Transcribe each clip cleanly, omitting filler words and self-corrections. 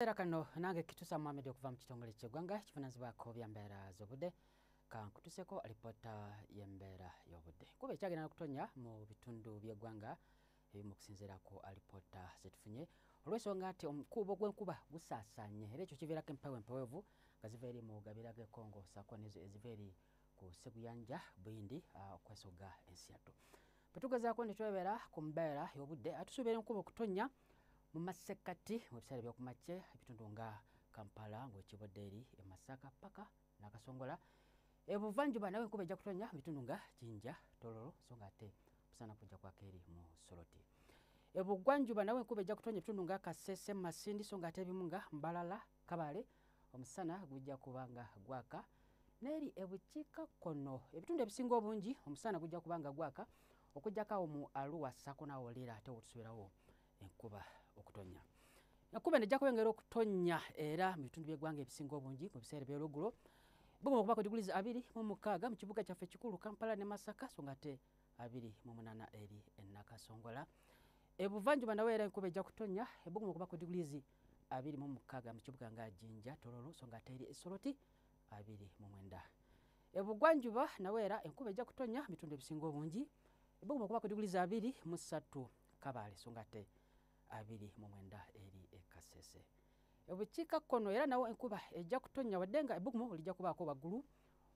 Era kano nange kitusa Mohamed okuva mu kitongole ky'eggwanga kivunaanyizibwako by'embeera z'obudde kankutuseko alipota y'embeera y'obudde. Kuba ekyagenda n'okutonya mu bitundu by'eggwanga ebimu okusinziira ku alipota zetufunye olw'ensonga nti omukuubo gw'enkuba gusaasaanye era ekyo kiviirako empewo empeweevu nga ziva eri mu gabira g'e Congo ssaako n'ezo eziva eri ku Ssebuyanja Bwindi okwesogga ensi yattu. Bwe tugezaako ne twebeera ku mbeera y'obudde tusuubira enkuba okutonya mu masekkati mu biseera by'okumakya ebitundu nga Kampala ng'ekibodde eri e Masaka paka n'Akasongola. Ebuvanjuba nawe enkuba ejja kutonya mu bitundu nga Jinja, Tororo so ng'ate omusana kujja kwaka eri mu Soroti. Ebugwanjuba nawe enkuba ejja kutonya ebitundu nga Kasese, Masindi so ng'ate ebimu nga Mbalala, Kabale omusana gujja kuba nga gwaka. N'eri ebukiikakkono ebitundu ebisinga obungi omusana gujja kuba nga gwaka okuggyako awo mu Arua ssaako n'awo Lira ate wotusubirawo enkuba okutonya. Enkuba ejja kwongera okutonya era mu bitundu by'eggwanga ebisinga obungi mu biseera by'olweggulo buguma okuba ku diguli 26 mu kibuga kyaffe ekikulu Kampala ne Masaka so ng'ate 28 eri e Nakasongola. Ebuvanjuba nawe era enkuba ejja kutonya buguma okuba ku diguli 26 mu kibuga nga Jinja, Tororo so ng'ate eri e Soroti 29. Ebugwanjuba nawe era enkuba ejja kutonya mu bitundu ebisinga obungi buguma okuba ku diguli 23 Kabale so ng'ate 29 eri e Kasese. Ebukiikakkono era nawo enkuba ejja kutonya wadde nga ebbugumu lijja kubaako waggulu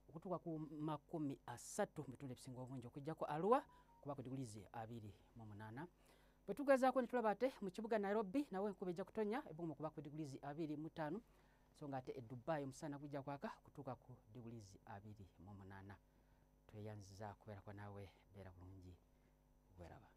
okutuuka ku 30 mu bitundu ebisinga obungi okuggyako Arua kuba ku diguli 28. Bwe tugezaako ne tulaba ate mu kibuga Nairobi nawo enkuba ejja kutonya ebbugumu okuba ku diguli 25 so ng'ate e Dubai omusana gujja kwaka kutuuka ku diguli 28. Tweyanziza kubeerako naawe beera bulungi bweraba.